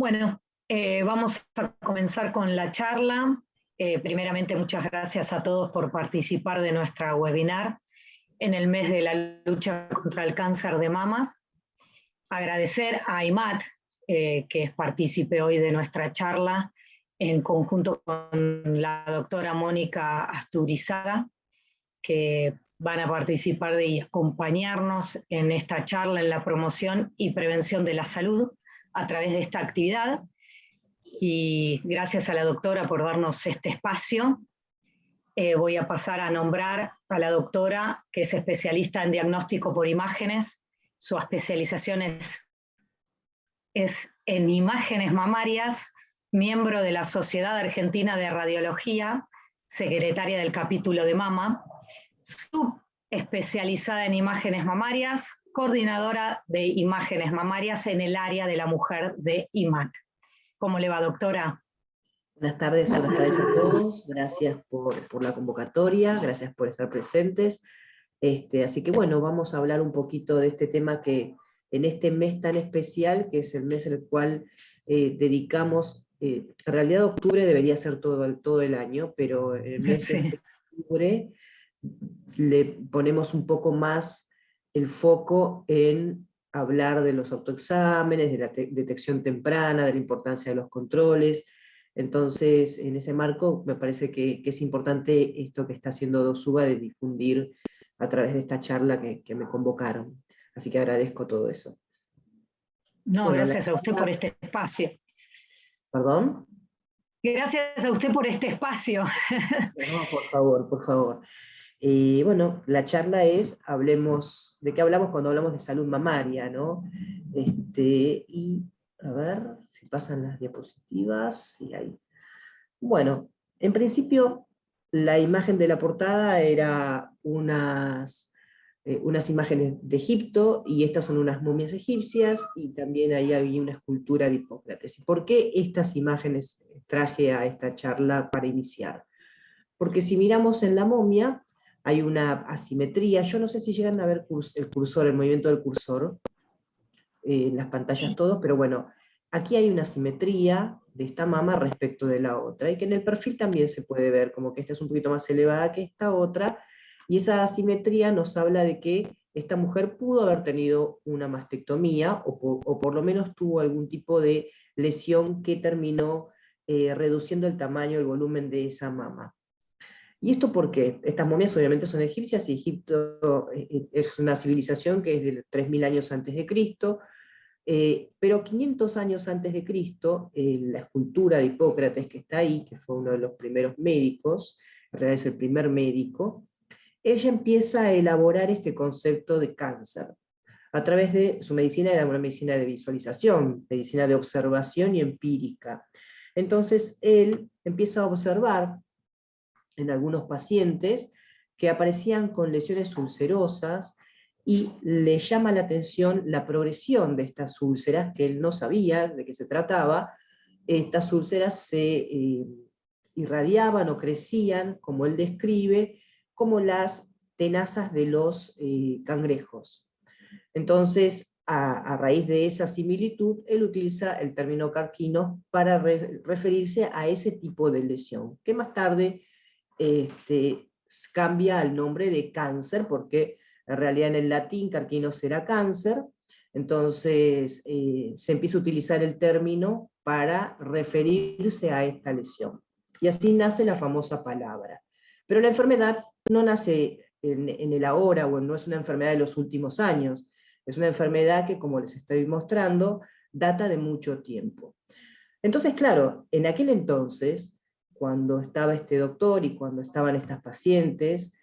Bueno, vamos a comenzar con la charla. Primeramente, muchas gracias a todos por participar de nuestra webinar en el mes de la lucha contra el cáncer de mamas. Agradecer a IMAT, que es partícipe hoy de nuestra charla, en conjunto con la doctora Mónica Asturizaga, que van a participar y acompañarnos en esta charla en la promoción y prevención de la salud a través de esta actividad. Y gracias a la doctora por darnos este espacio. Voy a pasar a nombrar a la doctora, que es especialista en diagnóstico por imágenes. Su especialización es en imágenes mamarias, miembro de la Sociedad Argentina de Radiología, secretaria del capítulo de mama, subespecializada en imágenes mamarias, coordinadora de imágenes mamarias en el área de la mujer de IMAT. ¿Cómo le va, doctora? Buenas tardes a todos, gracias por la convocatoria, gracias por estar presentes. Así que bueno, vamos a hablar un poquito de este tema que en este mes tan especial, que es el mes en el cual dedicamos, en realidad octubre debería ser todo el año, pero en el mes de octubre le ponemos un poco más el foco en hablar de los autoexámenes, de la detección temprana, de la importancia de los controles. Entonces, en ese marco, me parece que es importante esto que está haciendo DOSUBA de difundir a través de esta charla que me convocaron. Así que agradezco todo eso. No, bueno, gracias a usted por este espacio. ¿Perdón? Gracias a usted por este espacio. No, por favor, por favor. Bueno, la charla es, ¿de qué hablamos cuando hablamos de salud mamaria, ¿no? Y a ver si pasan las diapositivas. Sí, ahí. Bueno, en principio, la imagen de la portada era unas imágenes de Egipto, y estas son unas momias egipcias, y también ahí había una escultura de Hipócrates. ¿Y por qué estas imágenes traje a esta charla para iniciar? Porque si miramos en la momia, hay una asimetría. Yo no sé si llegan a ver el cursor, el movimiento del cursor, en las pantallas todos, pero bueno, aquí hay una asimetría de esta mama respecto de la otra, y que en el perfil también se puede ver, como que esta es un poquito más elevada que esta otra, y esa asimetría nos habla de que esta mujer pudo haber tenido una mastectomía, o por lo menos tuvo algún tipo de lesión que terminó reduciendo el tamaño, el volumen de esa mama. ¿Y esto por qué? Estas momias obviamente son egipcias, y Egipto es una civilización que es de 3000 años antes de Cristo, pero 500 años antes de Cristo, la escultura de Hipócrates que está ahí, que fue uno de los primeros médicos, en realidad es el primer médico, ella empieza a elaborar este concepto de cáncer. A través de su medicina, era una medicina de visualización, medicina de observación y empírica. Entonces él empieza a observar en algunos pacientes que aparecían con lesiones ulcerosas, y le llama la atención la progresión de estas úlceras, que él no sabía de qué se trataba. Estas úlceras se irradiaban o crecían, como él describe, como las tenazas de los cangrejos. Entonces, a raíz de esa similitud, él utiliza el término carquino para referirse a ese tipo de lesión, que más tarde cambia al nombre de cáncer, porque en realidad en el latín carquinos era cáncer. Entonces se empieza a utilizar el término para referirse a esta lesión. Y así nace la famosa palabra. Pero la enfermedad no nace en el ahora, o no es una enfermedad de los últimos años. Es una enfermedad que, como les estoy mostrando, data de mucho tiempo. Entonces, claro, en aquel entonces, cuando estaba este doctor y cuando estaban estas pacientes,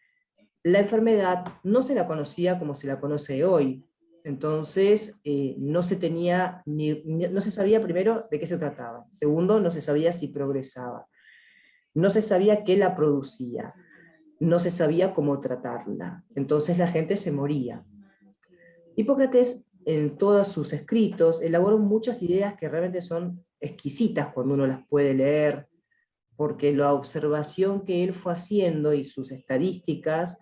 la enfermedad no se la conocía como se la conoce hoy. Entonces, no se tenía no se sabía, primero, de qué se trataba. Segundo, no se sabía si progresaba. No se sabía qué la producía. No se sabía cómo tratarla. Entonces la gente se moría. Hipócrates, en todos sus escritos, elaboró muchas ideas que realmente son exquisitas cuando uno las puede leer, porque la observación que él fue haciendo y sus estadísticas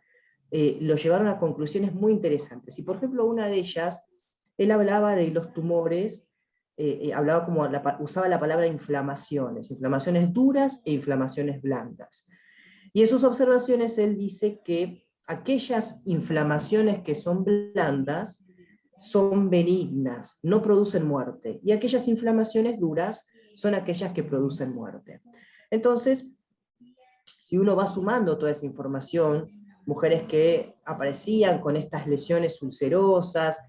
lo llevaron a conclusiones muy interesantes. Y por ejemplo, una de ellas, él hablaba de los tumores hablaba usaba la palabra inflamaciones duras e inflamaciones blandas. Y en sus observaciones él dice que aquellas inflamaciones que son blandas son benignas, no producen muerte, y aquellas inflamaciones duras son aquellas que producen muerte. Entonces, si uno va sumando toda esa información, mujeres que aparecían con estas lesiones ulcerosas,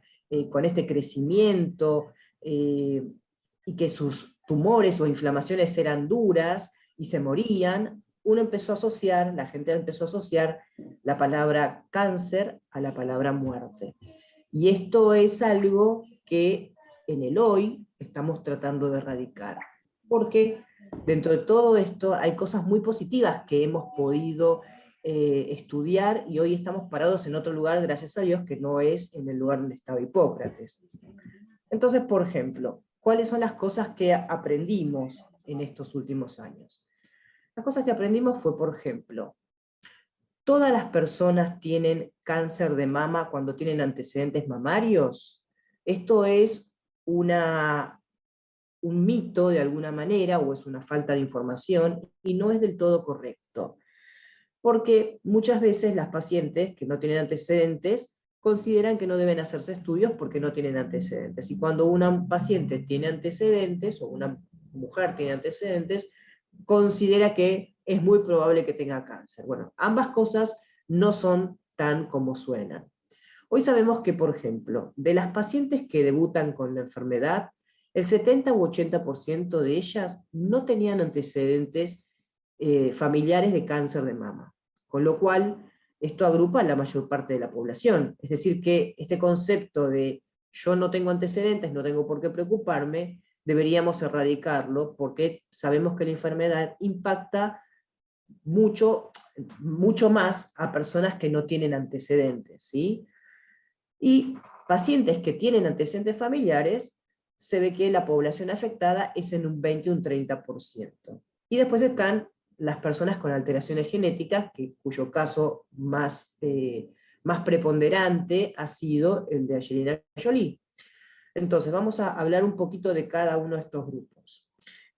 con este crecimiento, y que sus tumores o inflamaciones eran duras y se morían, la gente empezó a asociar la palabra cáncer a la palabra muerte. Y esto es algo que en el hoy estamos tratando de erradicar, porque dentro de todo esto hay cosas muy positivas que hemos podido estudiar, y hoy estamos parados en otro lugar, gracias a Dios, que no es en el lugar donde estaba Hipócrates. Entonces, por ejemplo, ¿cuáles son las cosas que aprendimos en estos últimos años? Las cosas que aprendimos fue, por ejemplo, ¿todas las personas tienen cáncer de mama cuando tienen antecedentes mamarios? Esto es un mito de alguna manera, o es una falta de información, y no es del todo correcto. Porque muchas veces las pacientes que no tienen antecedentes consideran que no deben hacerse estudios porque no tienen antecedentes. Y cuando una paciente tiene antecedentes, o una mujer tiene antecedentes, considera que es muy probable que tenga cáncer. Bueno, ambas cosas no son tan como suenan. Hoy sabemos que, por ejemplo, de las pacientes que debutan con la enfermedad, el 70 u 80% de ellas no tenían antecedentes familiares de cáncer de mama. Con lo cual, esto agrupa a la mayor parte de la población. Es decir, que este concepto de yo no tengo antecedentes, no tengo por qué preocuparme, deberíamos erradicarlo, porque sabemos que la enfermedad impacta mucho, mucho más a personas que no tienen antecedentes, ¿sí? Y pacientes que tienen antecedentes familiares, se ve que la población afectada es en un 20 o un 30%. Y después están las personas con alteraciones genéticas, cuyo caso más preponderante ha sido el de Angelina Jolie. Entonces, vamos a hablar un poquito de cada uno de estos grupos.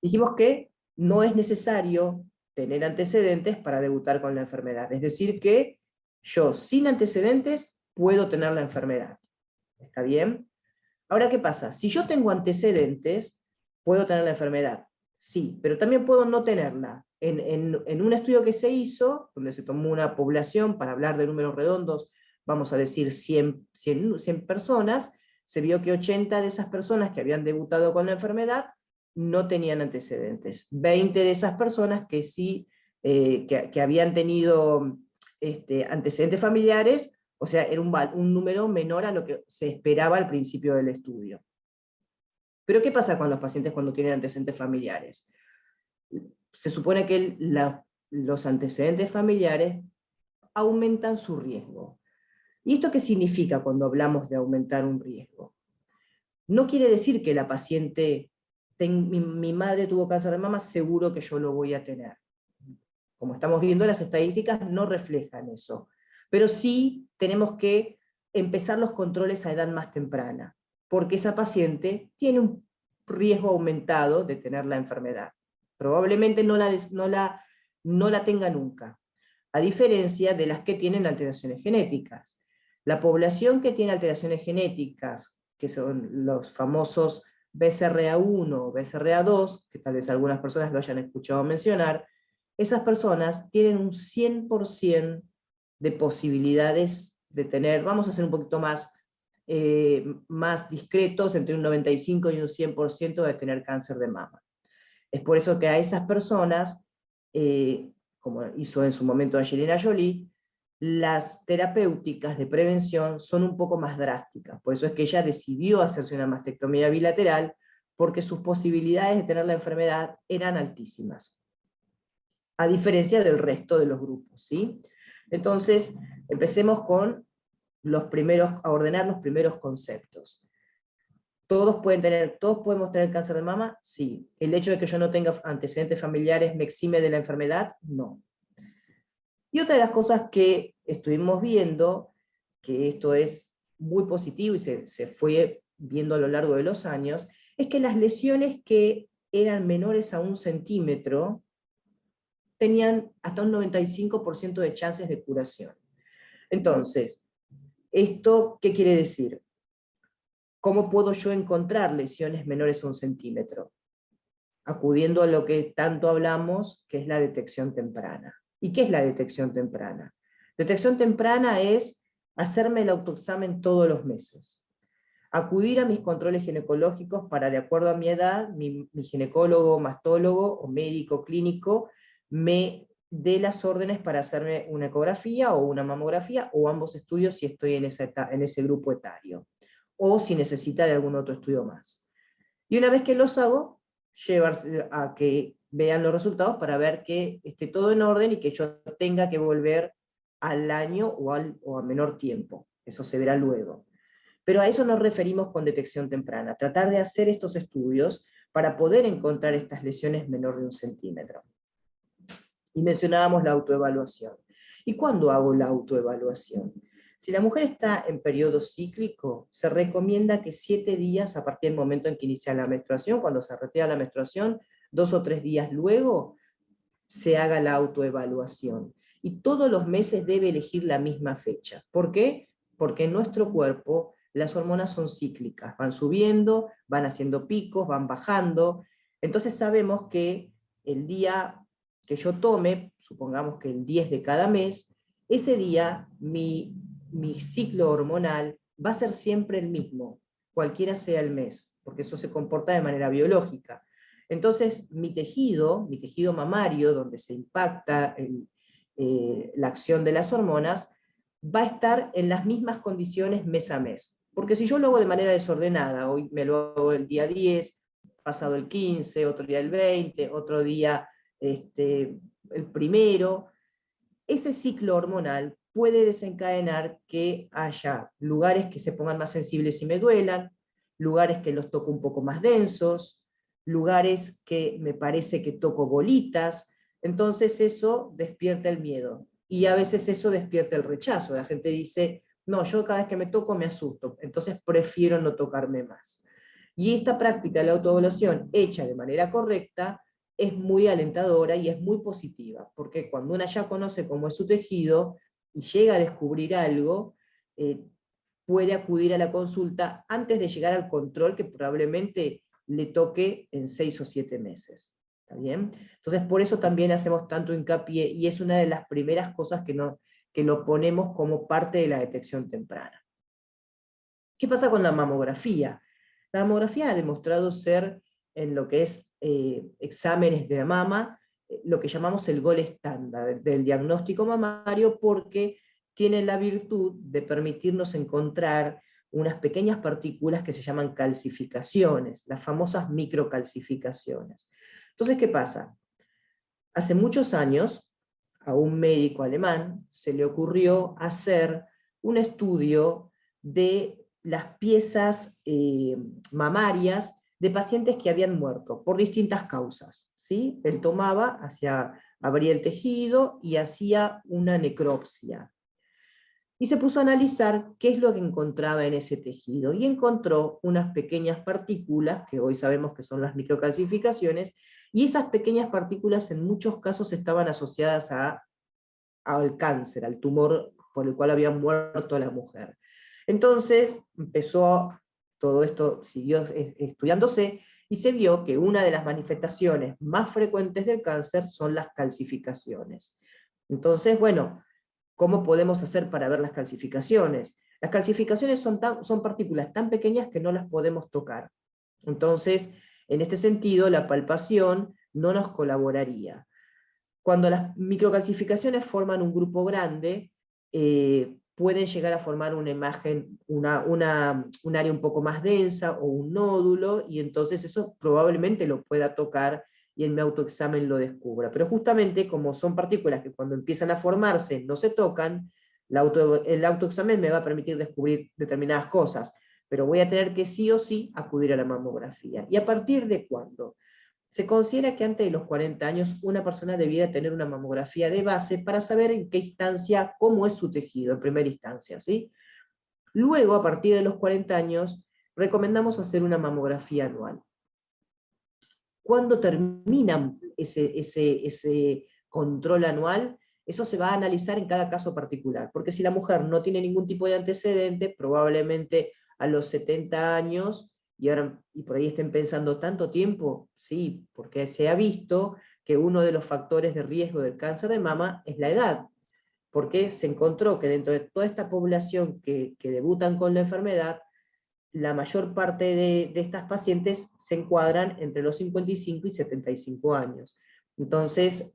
Dijimos que no es necesario tener antecedentes para debutar con la enfermedad. Es decir, que yo sin antecedentes puedo tener la enfermedad. ¿Está bien? Ahora, ¿qué pasa? Si yo tengo antecedentes, ¿puedo tener la enfermedad? Sí, pero también puedo no tenerla. En un estudio que se hizo, donde se tomó una población, para hablar de números redondos, vamos a decir 100 personas, se vio que 80 de esas personas que habían debutado con la enfermedad no tenían antecedentes. 20 de esas personas que sí, que habían tenido antecedentes familiares, o sea, era un número menor a lo que se esperaba al principio del estudio. Pero ¿qué pasa con los pacientes cuando tienen antecedentes familiares? Se supone que los antecedentes familiares aumentan su riesgo. ¿Y esto qué significa cuando hablamos de aumentar un riesgo? No quiere decir que la paciente, mi madre tuvo cáncer de mama, seguro que yo lo voy a tener. Como estamos viendo, las estadísticas no reflejan eso. Pero sí tenemos que empezar los controles a edad más temprana, porque esa paciente tiene un riesgo aumentado de tener la enfermedad. Probablemente no la tenga nunca, a diferencia de las que tienen alteraciones genéticas. La población que tiene alteraciones genéticas, que son los famosos BCRA1 o BCRA2, que tal vez algunas personas lo hayan escuchado mencionar, esas personas tienen un 100% de posibilidades de tener, vamos a ser un poquito más discretos, entre un 95 y un 100% de tener cáncer de mama. Es por eso que a esas personas, como hizo en su momento Angelina Jolie, las terapéuticas de prevención son un poco más drásticas. Por eso es que ella decidió hacerse una mastectomía bilateral, porque sus posibilidades de tener la enfermedad eran altísimas, a diferencia del resto de los grupos, ¿sí? Entonces, empecemos con a ordenar los primeros conceptos. ¿Todos podemos tener cáncer de mama? Sí. ¿El hecho de que yo no tenga antecedentes familiares me exime de la enfermedad? No. Y otra de las cosas que estuvimos viendo, que esto es muy positivo y se fue viendo a lo largo de los años, es que las lesiones que eran menores a 1 centímetro tenían hasta un 95% de chances de curación. Entonces, ¿esto qué quiere decir? ¿Cómo puedo yo encontrar lesiones menores a 1 centímetro? Acudiendo a lo que tanto hablamos, que es la detección temprana. ¿Y qué es la detección temprana? Detección temprana es hacerme el autoexamen todos los meses. Acudir a mis controles ginecológicos para, de acuerdo a mi edad, mi ginecólogo, mastólogo o médico clínico me dé las órdenes para hacerme una ecografía o una mamografía, o ambos estudios si estoy en ese grupo etario, o si necesita de algún otro estudio más. Y una vez que los hago, llevarse a que vean los resultados para ver que esté todo en orden y que yo tenga que volver al año o a menor tiempo. Eso se verá luego. Pero a eso nos referimos con detección temprana, tratar de hacer estos estudios para poder encontrar estas lesiones menor de 1 centímetro. Y mencionábamos la autoevaluación. ¿Y cuándo hago la autoevaluación? Si la mujer está en periodo cíclico, se recomienda que 7 días a partir del momento en que inicia la menstruación, cuando se retira la menstruación, 2 o 3 días luego, se haga la autoevaluación. Y todos los meses debe elegir la misma fecha. ¿Por qué? Porque en nuestro cuerpo las hormonas son cíclicas, van subiendo, van haciendo picos, van bajando. Entonces sabemos que el día que yo tome, supongamos que el 10 de cada mes, ese día mi ciclo hormonal va a ser siempre el mismo, cualquiera sea el mes, porque eso se comporta de manera biológica. Entonces, mi tejido mamario, donde se impacta la acción de las hormonas, va a estar en las mismas condiciones mes a mes. Porque si yo lo hago de manera desordenada, hoy me lo hago el día 10, pasado el 15, otro día el 20, otro día el primero, ese ciclo hormonal puede desencadenar que haya lugares que se pongan más sensibles y me duelan, lugares que los toco un poco más densos, lugares que me parece que toco bolitas, entonces eso despierta el miedo. Y a veces eso despierta el rechazo. La gente dice, no, yo cada vez que me toco me asusto, entonces prefiero no tocarme más. Y esta práctica de la autoevaluación, hecha de manera correcta, es muy alentadora y es muy positiva, porque cuando una ya conoce cómo es su tejido y llega a descubrir algo, puede acudir a la consulta antes de llegar al control que probablemente le toque en 6 o 7 meses. ¿Está bien? Entonces por eso también hacemos tanto hincapié, y es una de las primeras cosas que lo ponemos como parte de la detección temprana. ¿Qué pasa con la mamografía? La mamografía ha demostrado ser, en lo que es exámenes de la mama, lo que llamamos el gol estándar del diagnóstico mamario, porque tiene la virtud de permitirnos encontrar unas pequeñas partículas que se llaman calcificaciones, las famosas microcalcificaciones. Entonces, ¿qué pasa? Hace muchos años, a un médico alemán se le ocurrió hacer un estudio de las piezas mamarias de pacientes que habían muerto por distintas causas. ¿Sí? Él abría el tejido y hacía una necropsia. Y se puso a analizar qué es lo que encontraba en ese tejido, y encontró unas pequeñas partículas, que hoy sabemos que son las microcalcificaciones, y esas pequeñas partículas en muchos casos estaban asociadas al cáncer, al tumor por el cual había muerto la mujer. Entonces todo esto siguió estudiándose, y se vio que una de las manifestaciones más frecuentes del cáncer son las calcificaciones. Entonces, bueno, ¿cómo podemos hacer para ver las calcificaciones? Las calcificaciones son partículas tan pequeñas que no las podemos tocar. Entonces, en este sentido, la palpación no nos colaboraría. Cuando las microcalcificaciones forman un grupo grande, pueden llegar a formar una imagen, un área un poco más densa o un nódulo, y entonces eso probablemente lo pueda tocar y en mi autoexamen lo descubra. Pero justamente como son partículas que cuando empiezan a formarse no se tocan, el autoexamen me va a permitir descubrir determinadas cosas, pero voy a tener que sí o sí acudir a la mamografía. ¿Y a partir de cuándo? Se considera que antes de los 40 años una persona debiera tener una mamografía de base para saber en qué instancia, cómo es su tejido en primera instancia, ¿sí? Luego, a partir de los 40 años, recomendamos hacer una mamografía anual. ¿Cuándo termina ese control anual? Eso se va a analizar en cada caso particular, porque si la mujer no tiene ningún tipo de antecedente, probablemente a los 70 años, y por ahí estén pensando tanto tiempo, sí, porque se ha visto que uno de los factores de riesgo del cáncer de mama es la edad, porque se encontró que dentro de toda esta población que debutan con la enfermedad, la mayor parte de estas pacientes se encuadran entre los 55 y 75 años. Entonces,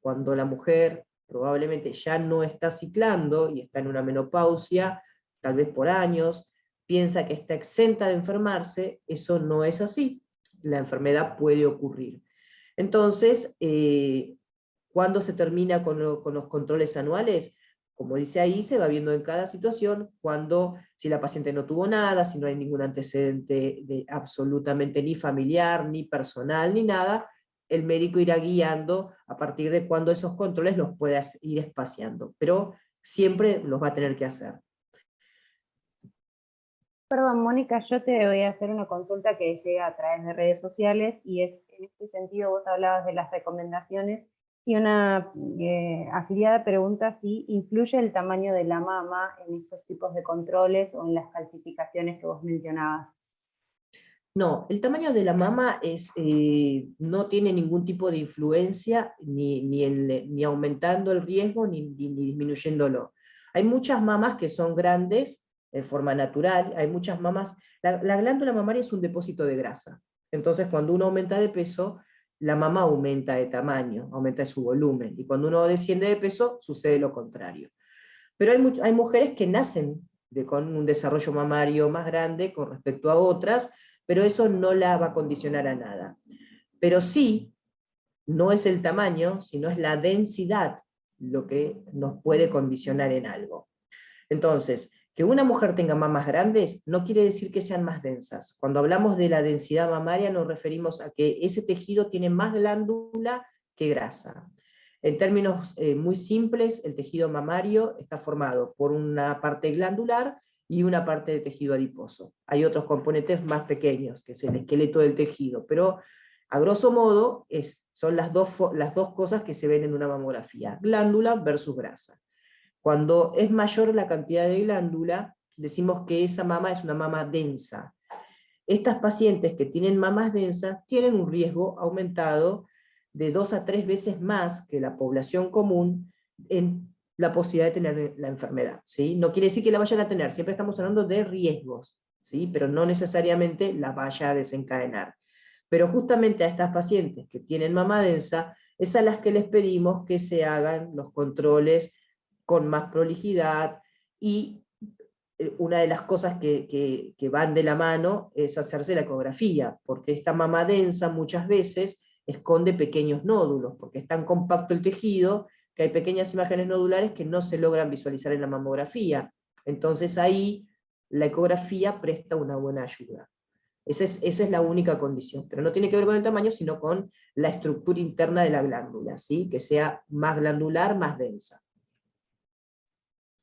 cuando la mujer probablemente ya no está ciclando y está en una menopausia, tal vez por años, piensa que está exenta de enfermarse, eso no es así. La enfermedad puede ocurrir. Entonces, ¿cuándo se termina con los controles anuales? Como dice ahí, se va viendo en cada situación si la paciente no tuvo nada, si no hay ningún antecedente absolutamente ni familiar, ni personal, ni nada, el médico irá guiando a partir de cuando esos controles los pueda ir espaciando, pero siempre los va a tener que hacer. Perdón, Mónica, yo te voy a hacer una consulta que llega a través de redes sociales y es, en este sentido vos hablabas de las recomendaciones y una afiliada pregunta si influye el tamaño de la mama en estos tipos de controles o en las calcificaciones que vos mencionabas. No, el tamaño de la mama no tiene ningún tipo de influencia, ni aumentando el riesgo, ni disminuyéndolo. Hay muchas mamas que son grandes en forma natural, hay muchas mamas, la glándula mamaria es un depósito de grasa, entonces cuando uno aumenta de peso, la mama aumenta de tamaño, aumenta de su volumen, y cuando uno desciende de peso, sucede lo contrario. Pero hay mujeres que nacen con un desarrollo mamario más grande con respecto a otras, pero eso no la va a condicionar a nada. Pero sí, no es el tamaño, sino es la densidad lo que nos puede condicionar en algo. Entonces, que una mujer tenga mamas grandes no quiere decir que sean más densas. Cuando hablamos de la densidad mamaria nos referimos a que ese tejido tiene más glándula que grasa. En términos muy simples, el tejido mamario está formado por una parte glandular y una parte de tejido adiposo. Hay otros componentes más pequeños, que es el esqueleto del tejido, pero a grosso modo son las dos cosas que se ven en una mamografía, glándula versus grasa. Cuando es mayor la cantidad de glándula, decimos que esa mama es una mama densa. Estas pacientes que tienen mamas densas tienen un riesgo aumentado de 2 a 3 veces más que la población común en la posibilidad de tener la enfermedad, ¿sí? No quiere decir que la vayan a tener, siempre estamos hablando de riesgos, ¿sí? Pero no necesariamente la vaya a desencadenar. Pero justamente a estas pacientes que tienen mama densa, es a las que les pedimos que se hagan los controles con más prolijidad, y una de las cosas que van de la mano es hacerse la ecografía, porque esta mama densa muchas veces esconde pequeños nódulos, porque es tan compacto el tejido que hay pequeñas imágenes nodulares que no se logran visualizar en la mamografía. Entonces ahí la ecografía presta una buena ayuda. Esa es la única condición, pero no tiene que ver con el tamaño, sino con la estructura interna de la glándula, ¿sí? Que sea más glandular, más densa.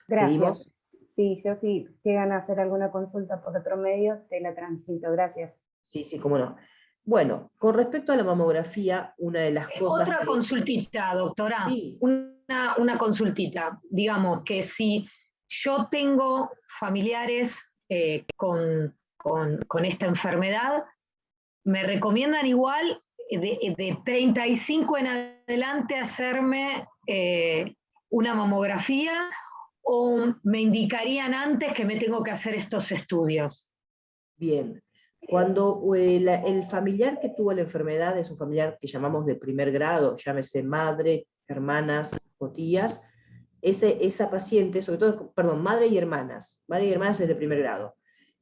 Gracias. ¿Seguimos? Sí, yo sí, llegan a hacer alguna consulta por otro medio, te la transmito, gracias. Sí, cómo no. Bueno, con respecto a la mamografía, una de las cosas... Otra consultita, doctora. Sí. Una consultita. Digamos que si yo tengo familiares con esta enfermedad, ¿me recomiendan igual de 35 en adelante hacerme una mamografía, o me indicarían antes que me tengo que hacer estos estudios? Bien. Cuando el familiar que tuvo la enfermedad es un familiar que llamamos de primer grado, llámese madre, hermanas o tías, esa paciente, sobre todo, perdón, madre y hermanas es de primer grado.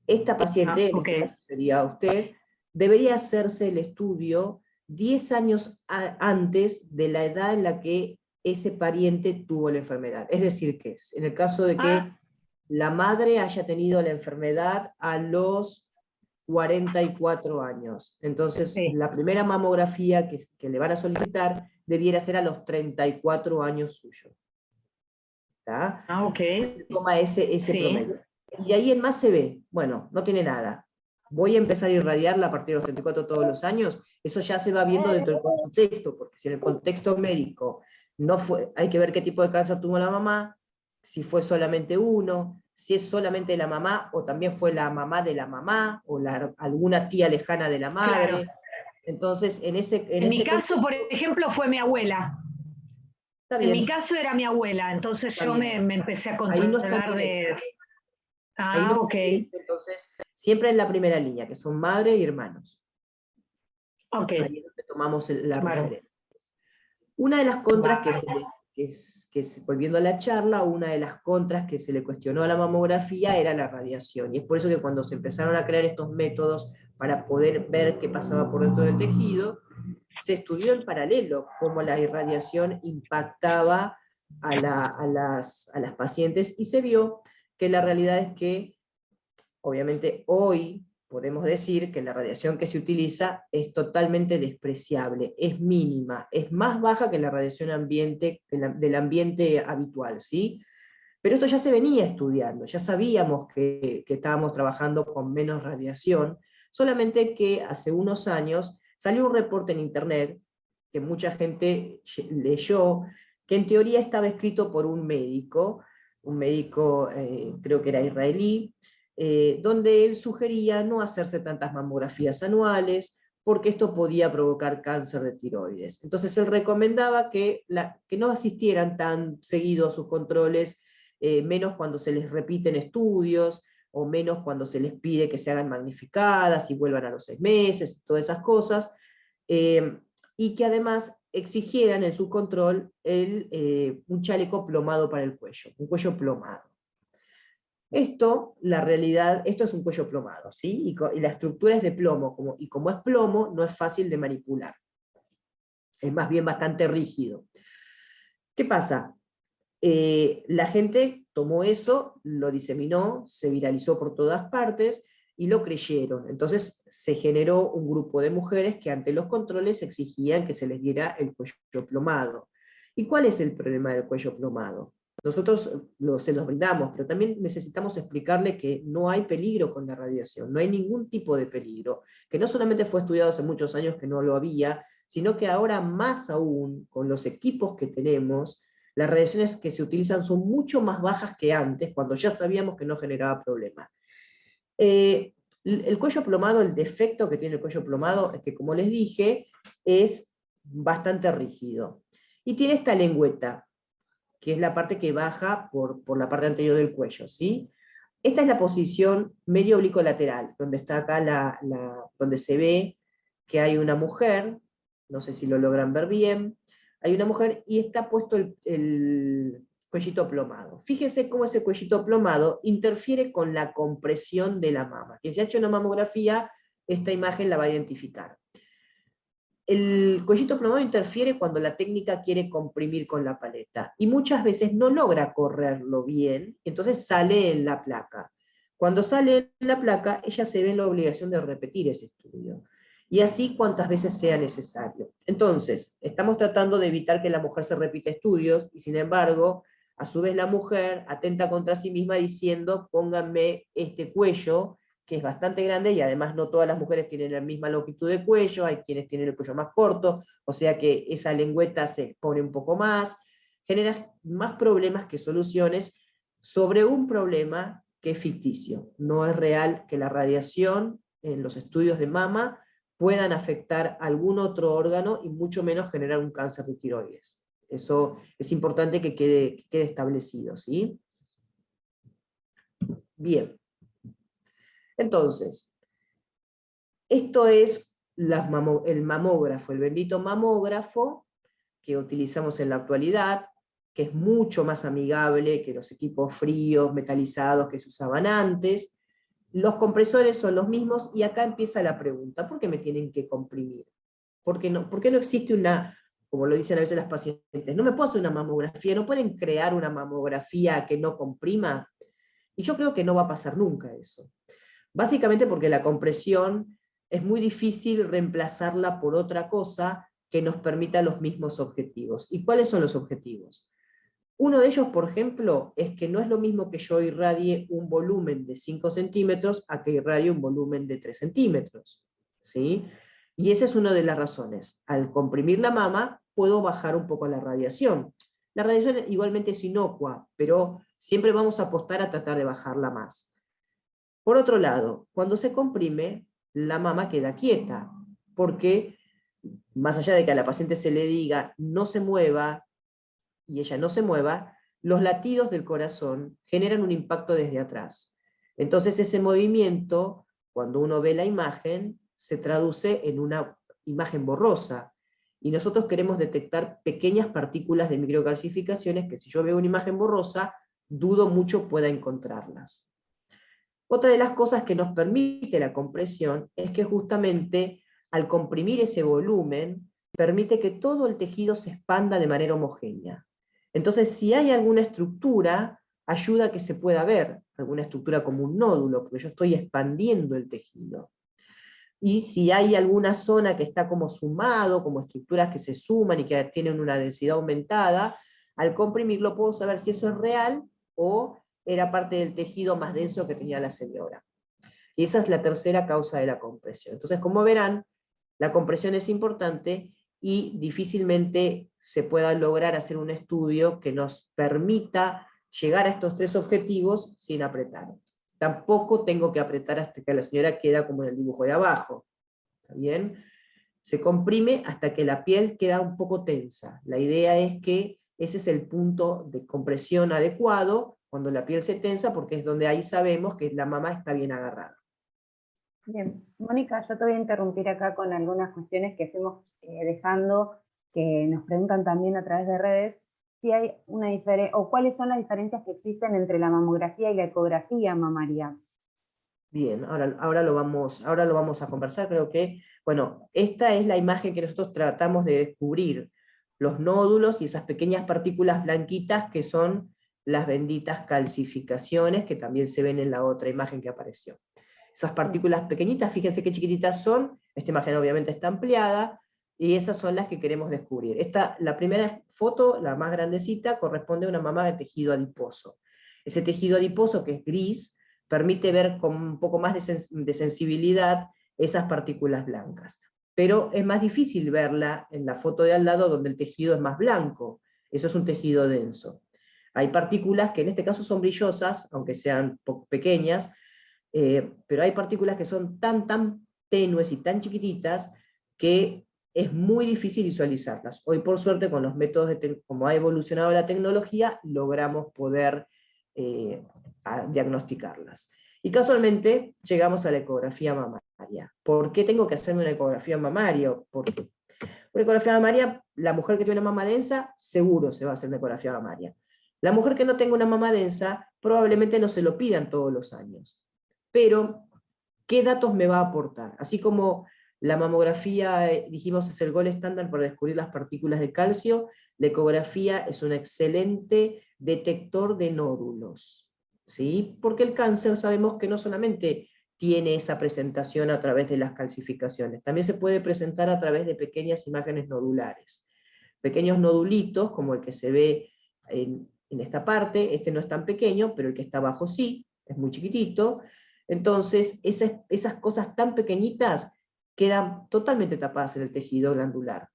Esta paciente, en este caso sería usted, debería hacerse el estudio 10 años antes de la edad en la que ese pariente tuvo la enfermedad. Es decir, que en el caso de que la madre haya tenido la enfermedad a los 44 años. Entonces, Sí. la primera mamografía que le van a solicitar debiera ser a los 34 años suyo. ¿Está? Ok. Se toma ese Sí. promedio. Y ahí en más se ve, bueno, no tiene nada. voy a empezar a irradiarla a partir de los 34 todos los años, eso ya se va viendo dentro del contexto, porque si en el contexto médico no fue, hay que ver qué tipo de cáncer tuvo la mamá, si fue solamente uno, si es solamente la mamá, o también fue la mamá de la mamá, o alguna tía lejana de la madre. Claro. Entonces, En mi caso, por ejemplo, fue mi abuela. Está En bien. mi caso era mi abuela, entonces Está yo bien. me empecé a Ahí no está controlar de... Ahí no Ah, ok. está entonces, siempre en la primera línea, que son madre y hermanos. Ok. Ahí es donde tomamos la Bueno. referencia. Una de las contras Vale. volviendo a la charla, una de las contras que se le cuestionó a la mamografía era la radiación. Y es por eso que cuando se empezaron a crear estos métodos para poder ver qué pasaba por dentro del tejido, se estudió en paralelo cómo la irradiación impactaba a las pacientes, y se vio que la realidad es que, obviamente, hoy podemos decir que la radiación que se utiliza es totalmente despreciable, es mínima, es más baja que la radiación del ambiente habitual, ¿sí? Pero esto ya se venía estudiando, ya sabíamos que estábamos trabajando con menos radiación, solamente que hace unos años salió un reporte en internet que mucha gente leyó, que en teoría estaba escrito por un médico creo que era israelí, donde él sugería no hacerse tantas mamografías anuales, porque esto podía provocar cáncer de tiroides. Entonces él recomendaba que no asistieran tan seguido a sus controles, menos cuando se les repiten estudios, o menos cuando se les pide que se hagan magnificadas y vuelvan a los 6 meses, todas esas cosas, y que además exigieran en su control un chaleco plomado para el cuello, un cuello plomado. La realidad, esto es un cuello plomado, ¿sí? Y la estructura es de plomo, y como es plomo, no es fácil de manipular. Es más bien bastante rígido. ¿Qué pasa? La gente tomó eso, lo diseminó, se viralizó por todas partes, y lo creyeron. Entonces se generó un grupo de mujeres que ante los controles exigían que se les diera el cuello plomado. ¿Y cuál es el problema del cuello plomado? Nosotros se los brindamos, pero también necesitamos explicarle que no hay peligro con la radiación, no hay ningún tipo de peligro, que no solamente fue estudiado hace muchos años que no lo había, sino que ahora más aún, con los equipos que tenemos, las radiaciones que se utilizan son mucho más bajas que antes, cuando ya sabíamos que no generaba problema. El cuello plomado, el defecto que tiene el cuello plomado es que, como les dije, es bastante rígido. Y tiene esta lengüeta, que es la parte que baja por la parte anterior del cuello, ¿sí? Esta es la posición medio oblicuo lateral, donde está acá donde se ve que hay una mujer, no sé si lo logran ver bien, hay una mujer y está puesto el cuellito plomado. Fíjense cómo ese cuellito plomado interfiere con la compresión de la mama. Quien se ha hecho una mamografía, esta imagen la va a identificar. El cuellito plomado interfiere cuando la técnica quiere comprimir con la paleta, y muchas veces no logra correrlo bien, entonces sale en la placa. Cuando sale en la placa, ella se ve en la obligación de repetir ese estudio, y así cuantas veces sea necesario. Entonces, estamos tratando de evitar que la mujer se repita estudios, y sin embargo, a su vez la mujer atenta contra sí misma diciendo: pónganme este cuello, que es bastante grande, y además no todas las mujeres tienen la misma longitud de cuello, hay quienes tienen el cuello más corto, o sea que esa lengüeta se expone un poco más, genera más problemas que soluciones sobre un problema que es ficticio. No es real que la radiación en los estudios de mama puedan afectar algún otro órgano, y mucho menos generar un cáncer de tiroides. Eso es importante que quede establecido, ¿sí? Bien. Entonces, esto es el mamógrafo, el bendito mamógrafo que utilizamos en la actualidad, que es mucho más amigable que los equipos fríos, metalizados que se usaban antes. Los compresores son los mismos, y acá empieza la pregunta: ¿por qué me tienen que comprimir? ¿Por qué no existe una, como lo dicen a veces las pacientes, no me puedo hacer una mamografía, no pueden crear una mamografía que no comprima? Y yo creo que no va a pasar nunca eso. Básicamente porque la compresión es muy difícil reemplazarla por otra cosa que nos permita los mismos objetivos. ¿Y cuáles son los objetivos? Uno de ellos, por ejemplo, es que no es lo mismo que yo irradie un volumen de 5 centímetros a que irradie un volumen de 3 centímetros. ¿Sí? Y esa es una de las razones. Al comprimir la mama, puedo bajar un poco la radiación. La radiación igualmente es inocua, pero siempre vamos a apostar a tratar de bajarla más. Por otro lado, cuando se comprime, la mama queda quieta, porque más allá de que a la paciente se le diga no se mueva, y ella no se mueva, los latidos del corazón generan un impacto desde atrás. Entonces ese movimiento, cuando uno ve la imagen, se traduce en una imagen borrosa. Y nosotros queremos detectar pequeñas partículas de microcalcificaciones que si yo veo una imagen borrosa, dudo mucho pueda encontrarlas. Otra de las cosas que nos permite la compresión es que justamente al comprimir ese volumen, permite que todo el tejido se expanda de manera homogénea. Entonces, si hay alguna estructura, ayuda a que se pueda ver, alguna estructura como un nódulo, porque yo estoy expandiendo el tejido. Y si hay alguna zona que está como sumado, como estructuras que se suman y que tienen una densidad aumentada, al comprimirlo puedo saber si eso es real o era parte del tejido más denso que tenía la señora. Y esa es la tercera causa de la compresión. Entonces, como verán, la compresión es importante y difícilmente se pueda lograr hacer un estudio que nos permita llegar a estos tres objetivos sin apretar. Tampoco tengo que apretar hasta que la señora queda como en el dibujo de abajo. ¿Está bien? Se comprime hasta que la piel queda un poco tensa. La idea es que ese es el punto de compresión adecuado, cuando la piel se tensa, porque es donde ahí sabemos que la mama está bien agarrada. Bien, Mónica, yo te voy a interrumpir acá con algunas cuestiones que fuimos dejando, que nos preguntan también a través de redes, si hay una diferencia, o cuáles son las diferencias que existen entre la mamografía y la ecografía mamaria. Bien, ahora lo vamos a conversar. Creo que, bueno, esta es la imagen que nosotros tratamos de descubrir, los nódulos y esas pequeñas partículas blanquitas que son las benditas calcificaciones, que también se ven en la otra imagen que apareció. Esas partículas pequeñitas, fíjense qué chiquititas son, esta imagen obviamente está ampliada, y esas son las que queremos descubrir. La primera foto, la más grandecita, corresponde a una mama de tejido adiposo. Ese tejido adiposo, que es gris, permite ver con un poco más de sensibilidad esas partículas blancas. Pero es más difícil verla en la foto de al lado, donde el tejido es más blanco. Eso es un tejido denso. Hay partículas que en este caso son brillosas, aunque sean pequeñas, pero hay partículas que son tan tenues y tan chiquititas que es muy difícil visualizarlas. Hoy por suerte con los métodos, como ha evolucionado la tecnología, logramos poder diagnosticarlas. Y casualmente llegamos a la ecografía mamaria. ¿Por qué tengo que hacerme una ecografía mamaria? Porque una ecografía mamaria, la mujer que tiene una mama densa, seguro se va a hacer una ecografía mamaria. La mujer que no tenga una mama densa, probablemente no se lo pidan todos los años. Pero, ¿qué datos me va a aportar? Así como la mamografía, dijimos, es el gol estándar para descubrir las partículas de calcio, la ecografía es un excelente detector de nódulos, ¿sí? Porque el cáncer sabemos que no solamente tiene esa presentación a través de las calcificaciones, también se puede presentar a través de pequeñas imágenes nodulares. Pequeños nodulitos, como el que se ve en esta parte, este no es tan pequeño, pero el que está abajo sí, es muy chiquitito. Entonces, esas cosas tan pequeñitas quedan totalmente tapadas en el tejido glandular.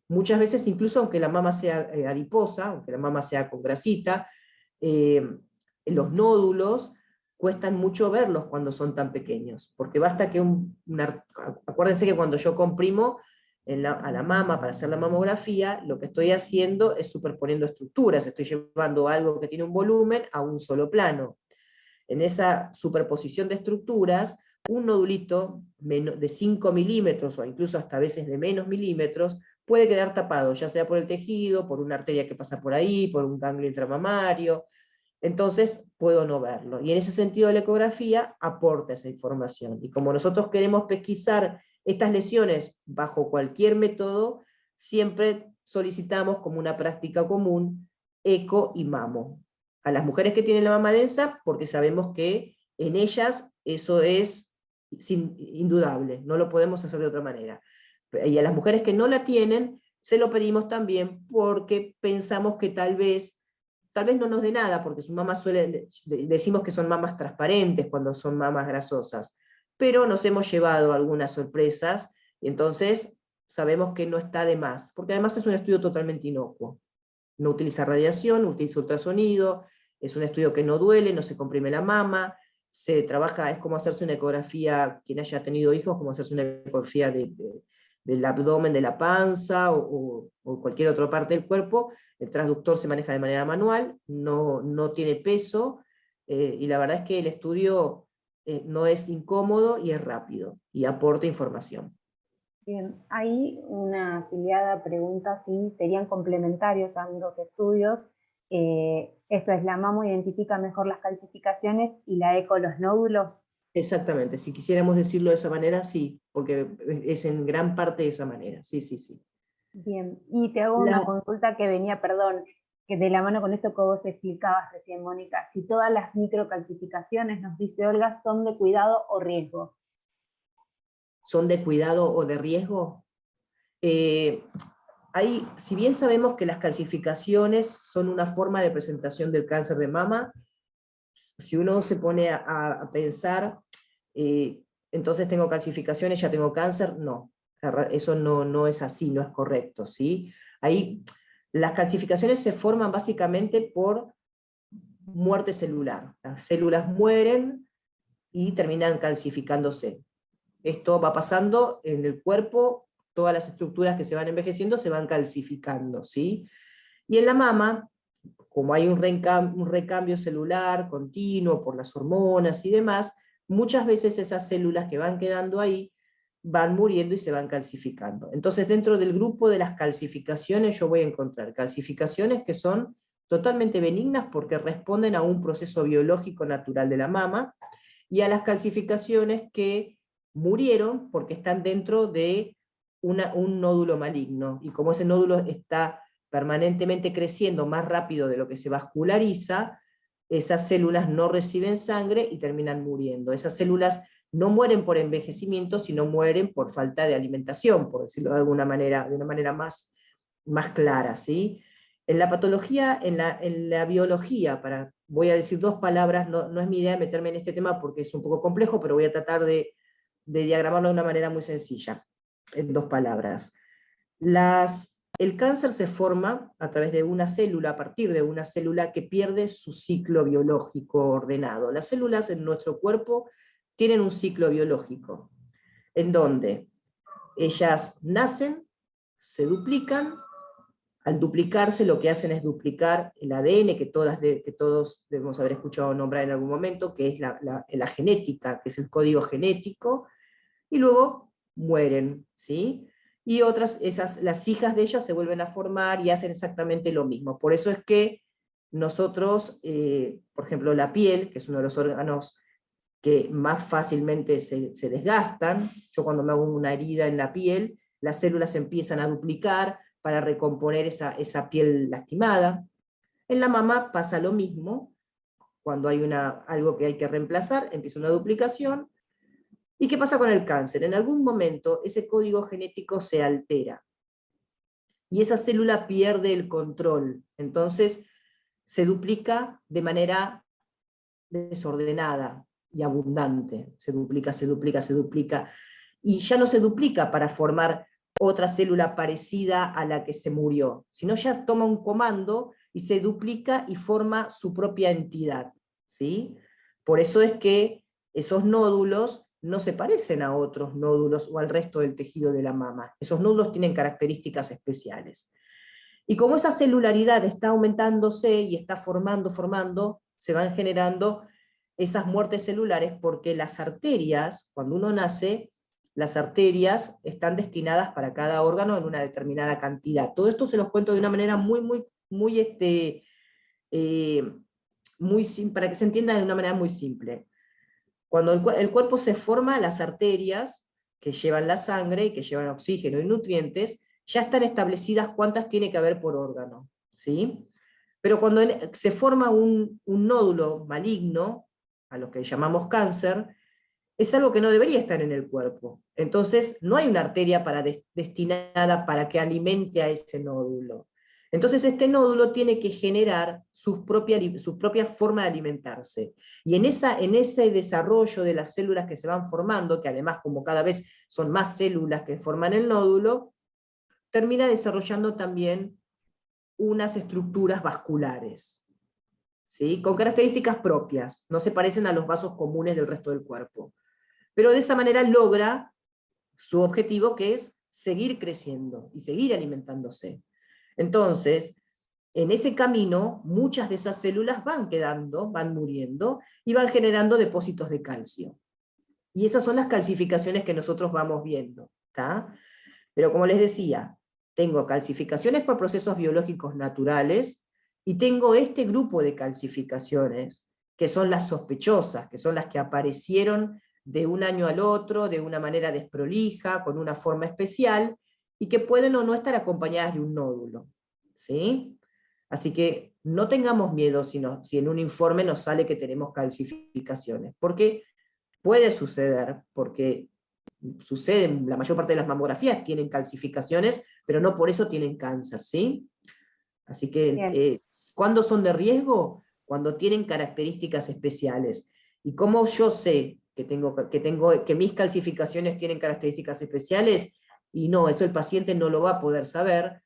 Muchas veces, incluso aunque la mama sea adiposa, aunque la mama sea con grasita, los nódulos cuestan mucho verlos cuando son tan pequeños, porque basta que acuérdense que cuando yo comprimo a la mama para hacer la mamografía, lo que estoy haciendo es superponiendo estructuras, estoy llevando algo que tiene un volumen a un solo plano. En esa superposición de estructuras, un nodulito de 5 milímetros, o incluso hasta a veces de menos milímetros, puede quedar tapado, ya sea por el tejido, por una arteria que pasa por ahí, por un ganglio intramamario. Entonces puedo no verlo. Y en ese sentido la ecografía aporta esa información. Y como nosotros queremos pesquisar estas lesiones bajo cualquier método, siempre solicitamos como una práctica común eco y mamo. A las mujeres que tienen la mama densa, porque sabemos que en ellas eso es indudable, no lo podemos hacer de otra manera. Y a las mujeres que no la tienen, se lo pedimos también porque pensamos que tal vez tal vez no nos dé nada, porque su mamá decimos que son mamas transparentes cuando son mamas grasosas, pero nos hemos llevado algunas sorpresas, y entonces sabemos que no está de más, porque además es un estudio totalmente inocuo. No utiliza radiación, no utiliza ultrasonido, es un estudio que no duele, no se comprime la mama, se trabaja, es como hacerse una ecografía, quien haya tenido hijos, como hacerse una ecografía del abdomen, de la panza, o cualquier otra parte del cuerpo. El transductor se maneja de manera manual, no tiene peso, y la verdad es que el estudio no es incómodo y es rápido, y aporta información. Bien, ahí una afiliada pregunta si serían complementarios a ambos estudios. Esto es, la mamo identifica mejor las calcificaciones y la eco los nódulos. Exactamente, si quisiéramos decirlo de esa manera, sí, porque es en gran parte de esa manera, sí, sí, sí. Bien, y te hago una consulta que venía, perdón, que de la mano con esto que vos explicabas recién, Mónica. Si todas las microcalcificaciones, nos dice Olga, son de cuidado o riesgo. ¿Son de cuidado o de riesgo? Si bien sabemos que las calcificaciones son una forma de presentación del cáncer de mama, si uno se pone a pensar, entonces tengo calcificaciones, ya tengo cáncer, no. Eso no es así, no es correcto, ¿sí? Ahí, las calcificaciones se forman básicamente por muerte celular. Las células mueren y terminan calcificándose. Esto va pasando en el cuerpo, todas las estructuras que se van envejeciendo se van calcificando, ¿sí? Y en la mama, como hay un recambio celular continuo por las hormonas y demás, muchas veces esas células que van quedando ahí van muriendo y se van calcificando. Entonces, dentro del grupo de las calcificaciones yo voy a encontrar calcificaciones que son totalmente benignas porque responden a un proceso biológico natural de la mama, y a las calcificaciones que murieron porque están dentro de un nódulo maligno, y como ese nódulo está permanentemente creciendo más rápido de lo que se vasculariza, esas células no reciben sangre y terminan muriendo. Esas células no mueren por envejecimiento, sino mueren por falta de alimentación, por decirlo de alguna manera, de una manera más clara, ¿sí? En la patología, en la biología, voy a decir dos palabras, no es mi idea meterme en este tema porque es un poco complejo, pero voy a tratar de diagramarlo de una manera muy sencilla, en dos palabras. El cáncer se forma a través de una célula, a partir de una célula que pierde su ciclo biológico ordenado. Las células en nuestro cuerpo tienen un ciclo biológico, en donde ellas nacen, se duplican. Al duplicarse lo que hacen es duplicar el ADN, que todos debemos haber escuchado nombrar en algún momento, que es la genética, que es el código genético, y luego mueren, ¿sí? Y las hijas de ellas se vuelven a formar y hacen exactamente lo mismo. Por eso es que nosotros, por ejemplo, la piel, que es uno de los órganos que más fácilmente se desgastan, yo cuando me hago una herida en la piel, las células empiezan a duplicar para recomponer esa piel lastimada. En la mama pasa lo mismo, cuando hay algo que hay que reemplazar, empieza una duplicación. ¿Y qué pasa con el cáncer? En algún momento ese código genético se altera, y esa célula pierde el control, entonces se duplica de manera desordenada y abundante, se duplica, se duplica, se duplica, y ya no se duplica para formar otra célula parecida a la que se murió, sino ya toma un comando y se duplica y forma su propia entidad, ¿sí? Por eso es que esos nódulos no se parecen a otros nódulos o al resto del tejido de la mama. Esos nódulos tienen características especiales. Y como esa celularidad está aumentándose y está formando, se van generando esas muertes celulares, porque las arterias, cuando uno nace, las arterias están destinadas para cada órgano en una determinada cantidad. Todo esto se los cuento de una manera muy simple, para que se entienda de una manera muy simple. Cuando el cuerpo se forma, las arterias que llevan la sangre y que llevan oxígeno y nutrientes, ya están establecidas cuántas tiene que haber por órgano, ¿sí? Pero cuando se forma un nódulo maligno, a lo que llamamos cáncer, es algo que no debería estar en el cuerpo. Entonces, no hay una arteria destinada para que alimente a ese nódulo. Entonces este nódulo tiene que generar su propia forma de alimentarse. Y en ese desarrollo de las células que se van formando, que además como cada vez son más células que forman el nódulo, termina desarrollando también unas estructuras vasculares, ¿sí? Con características propias, no se parecen a los vasos comunes del resto del cuerpo. Pero de esa manera logra su objetivo, que es seguir creciendo y seguir alimentándose. Entonces, en ese camino, muchas de esas células van quedando, van muriendo, y van generando depósitos de calcio. Y esas son las calcificaciones que nosotros vamos viendo, ¿tá? Pero como les decía, tengo calcificaciones por procesos biológicos naturales, y tengo este grupo de calcificaciones, que son las sospechosas, que son las que aparecieron de un año al otro, de una manera desprolija, con una forma especial, y que pueden o no estar acompañadas de un nódulo, ¿sí? Así que no tengamos miedo si en un informe nos sale que tenemos calcificaciones, porque puede suceder, porque suceden, la mayor parte de las mamografías tienen calcificaciones, pero no por eso tienen cáncer, ¿sí? Así que, ¿cuándo son de riesgo? Cuando tienen características especiales. ¿Y cómo yo sé que mis calcificaciones tienen características especiales? Y no, eso el paciente no lo va a poder saber,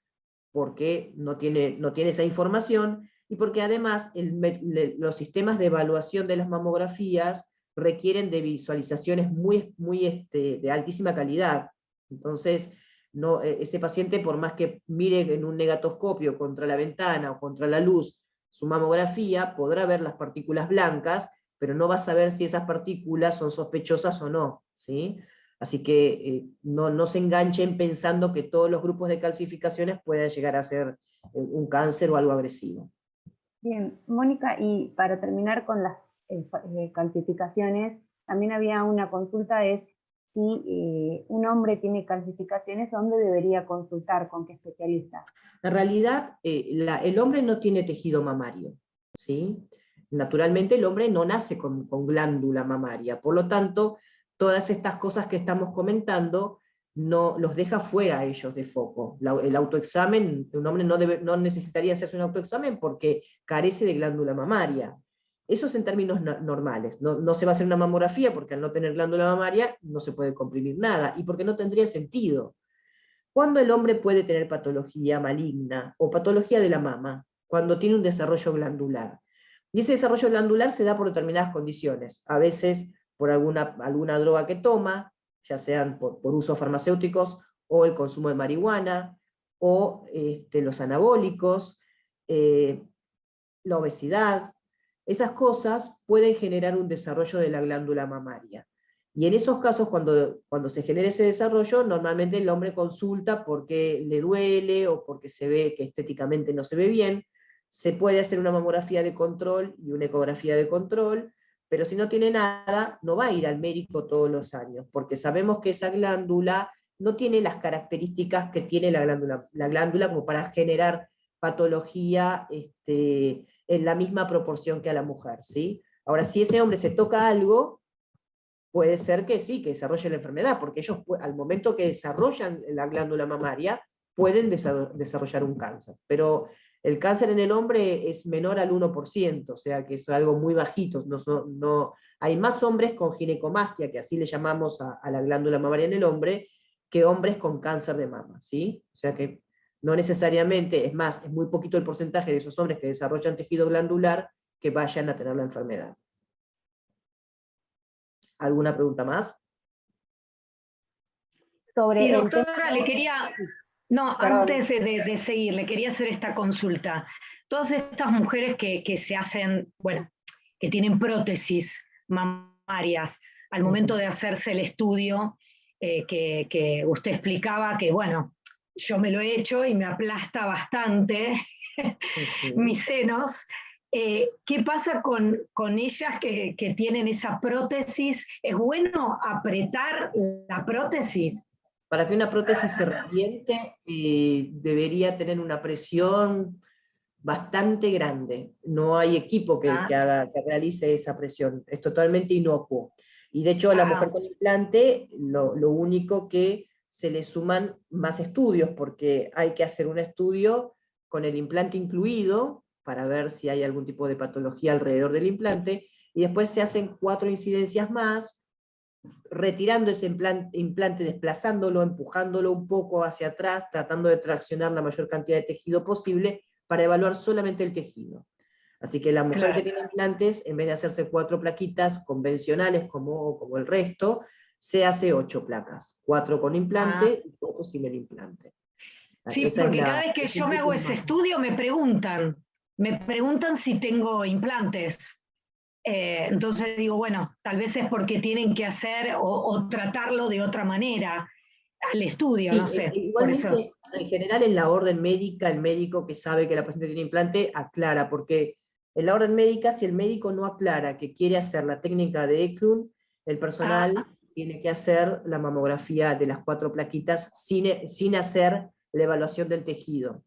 porque no tiene esa información, y porque además los sistemas de evaluación de las mamografías requieren de visualizaciones de altísima calidad. Entonces, ese paciente, por más que mire en un negatoscopio contra la ventana o contra la luz su mamografía, podrá ver las partículas blancas, pero no va a saber si esas partículas son sospechosas o no, ¿sí? Así que no se enganchen pensando que todos los grupos de calcificaciones pueden llegar a ser un cáncer o algo agresivo. Bien, Mónica, y para terminar con las calcificaciones, también había una consulta, es si un hombre tiene calcificaciones, ¿dónde debería consultar? ¿Con qué especialista? En realidad, el hombre no tiene tejido mamario, ¿sí? Naturalmente el hombre no nace con glándula mamaria, por lo tanto, todas estas cosas que estamos comentando no los deja fuera a ellos de foco. El autoexamen, un hombre no necesitaría hacerse un autoexamen porque carece de glándula mamaria. Eso es en términos normales. No se va a hacer una mamografía porque al no tener glándula mamaria no se puede comprimir nada, y porque no tendría sentido. ¿Cuándo el hombre puede tener patología maligna o patología de la mama? Cuando tiene un desarrollo glandular. Y ese desarrollo glandular se da por determinadas condiciones, a veces por alguna droga que toma, ya sean por usos farmacéuticos, o el consumo de marihuana, o los anabólicos, la obesidad. Esas cosas pueden generar un desarrollo de la glándula mamaria. Y en esos casos, cuando se genera ese desarrollo, normalmente el hombre consulta porque le duele o porque se ve que estéticamente no se ve bien. Se puede hacer una mamografía de control y una ecografía de control, pero si no tiene nada, no va a ir al médico todos los años, porque sabemos que esa glándula no tiene las características que tiene la glándula como para generar patología en la misma proporción que a la mujer, ¿sí? Ahora, si ese hombre se toca algo, puede ser que sí, que desarrolle la enfermedad, porque ellos al momento que desarrollan la glándula mamaria, pueden desarrollar un cáncer. Pero el cáncer en el hombre es menor al 1%, o sea que es algo muy bajito. Hay más hombres con ginecomastia, que así le llamamos a la glándula mamaria en el hombre, que hombres con cáncer de mama, ¿sí? O sea que no necesariamente, es más, es muy poquito el porcentaje de esos hombres que desarrollan tejido glandular que vayan a tener la enfermedad. ¿Alguna pregunta más? Sí, doctora, le quería, no, antes de seguir, le quería hacer esta consulta. Todas estas mujeres que se hacen, bueno, que tienen prótesis mamarias, al momento de hacerse el estudio, que usted explicaba que, bueno, yo me lo he hecho y me aplasta bastante mis senos. ¿Qué pasa con ellas que tienen esa prótesis? ¿Es bueno apretar la prótesis? Para que una prótesis se reviente, debería tener una presión bastante grande. No hay equipo que realice esa presión. Es totalmente inocuo. Y de hecho, a la mujer con implante, lo único que se le suman más estudios, porque hay que hacer un estudio con el implante incluido, para ver si hay algún tipo de patología alrededor del implante, y después se hacen 4 incidencias más, retirando ese implante, desplazándolo, empujándolo un poco hacia atrás, tratando de traccionar la mayor cantidad de tejido posible, para evaluar solamente el tejido. Así que la mujer que tiene implantes, en vez de hacerse 4 plaquitas convencionales como el resto, se hace 8 placas, 4 con implante y 4 sin el implante. Sí, porque cada vez que yo me hago ese estudio me preguntan si tengo implantes. Entonces digo, bueno, tal vez es porque tienen que hacer o tratarlo de otra manera al estudio, sí, no sé. igualmente, Por eso. en general en la orden médica, el médico que sabe que la paciente tiene implante aclara, porque en la orden médica, si el médico no aclara que quiere hacer la técnica de Eklund, el personal tiene que hacer la mamografía de las 4 plaquitas sin hacer la evaluación del tejido.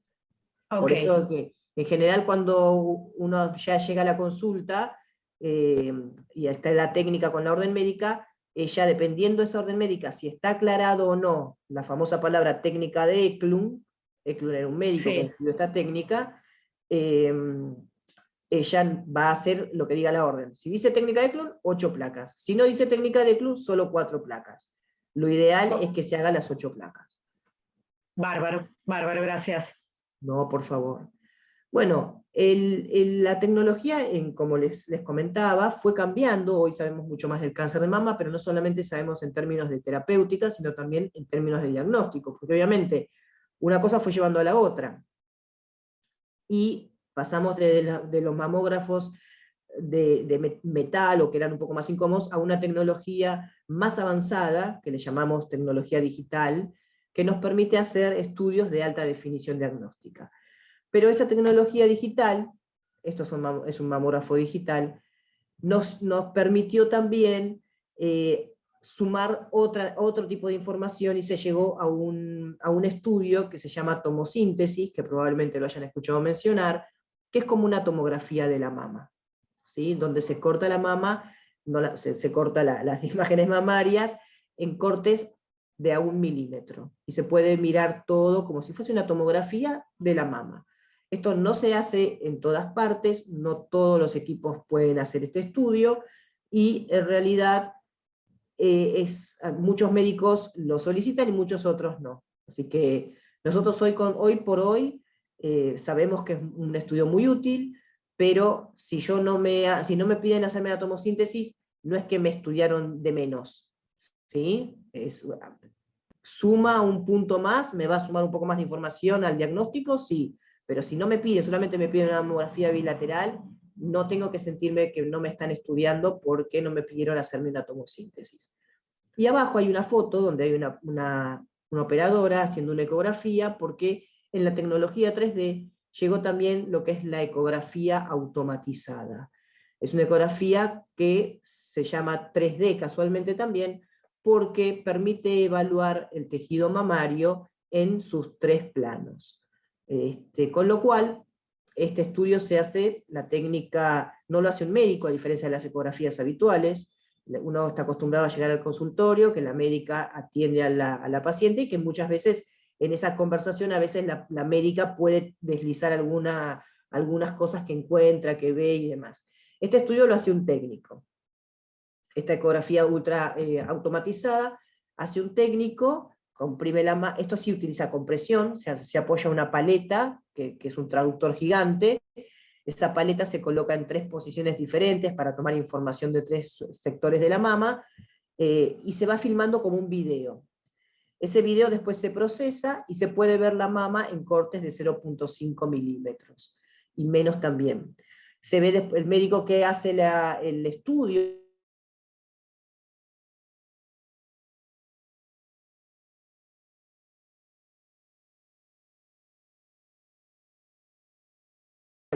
Por eso que en general cuando uno ya llega a la consulta, y está la técnica con la orden médica, ella, dependiendo de esa orden médica, si está aclarado o no la famosa palabra técnica de Eklund era un médico que estudió esta técnica, ella va a hacer lo que diga la orden. Si dice técnica de Eklund, 8 placas. Si no dice técnica de Eklund, solo 4 placas. Lo ideal es que se hagan las 8 placas. Bárbaro, bárbaro, gracias. No, por favor. Bueno, la tecnología, como les comentaba, fue cambiando. Hoy sabemos mucho más del cáncer de mama, pero no solamente sabemos en términos de terapéutica, sino también en términos de diagnóstico, porque obviamente una cosa fue llevando a la otra. Y pasamos de los mamógrafos de metal, o que eran un poco más incómodos, a una tecnología más avanzada, que le llamamos tecnología digital, que nos permite hacer estudios de alta definición diagnóstica. Pero esa tecnología digital, es un mamógrafo digital, nos permitió también sumar otro tipo de información, y se llegó a un estudio que se llama tomosíntesis, que probablemente lo hayan escuchado mencionar, que es como una tomografía de la mama, ¿sí? Donde se corta la mama, se corta las imágenes mamarias en cortes de a 1 milímetro, y se puede mirar todo como si fuese una tomografía de la mama. Esto no se hace en todas partes, no todos los equipos pueden hacer este estudio, y en realidad muchos médicos lo solicitan y muchos otros no. Así que nosotros hoy por hoy sabemos que es un estudio muy útil, pero si no me piden hacerme la tomosíntesis, no es que me estudiaron de menos, ¿sí? Suma un punto más, me va a sumar un poco más de información al diagnóstico, sí, pero si no me piden, solamente me piden una mamografía bilateral, no tengo que sentirme que no me están estudiando porque no me pidieron hacerme una tomosíntesis. Y abajo hay una foto donde hay una operadora haciendo una ecografía, porque en la tecnología 3D llegó también lo que es la ecografía automatizada. Es una ecografía que se llama 3D casualmente también, porque permite evaluar el tejido mamario en sus 3 planos. Con lo cual, este estudio se hace, la técnica no lo hace un médico, a diferencia de las ecografías habituales. Uno está acostumbrado a llegar al consultorio, que la médica atiende a la paciente, y que muchas veces en esa conversación a veces la médica puede deslizar algunas cosas que encuentra, que ve y demás. Este estudio lo hace un técnico. Esta ecografía ultra automatizada hace un técnico, comprime esto sí utiliza compresión, se apoya una paleta, que es un traductor gigante. Esa paleta se coloca en 3 posiciones diferentes para tomar información de 3 sectores de la mama, y se va filmando como un video. Ese video después se procesa y se puede ver la mama en cortes de 0.5 milímetros, y menos también. Se ve el médico que hace el estudio,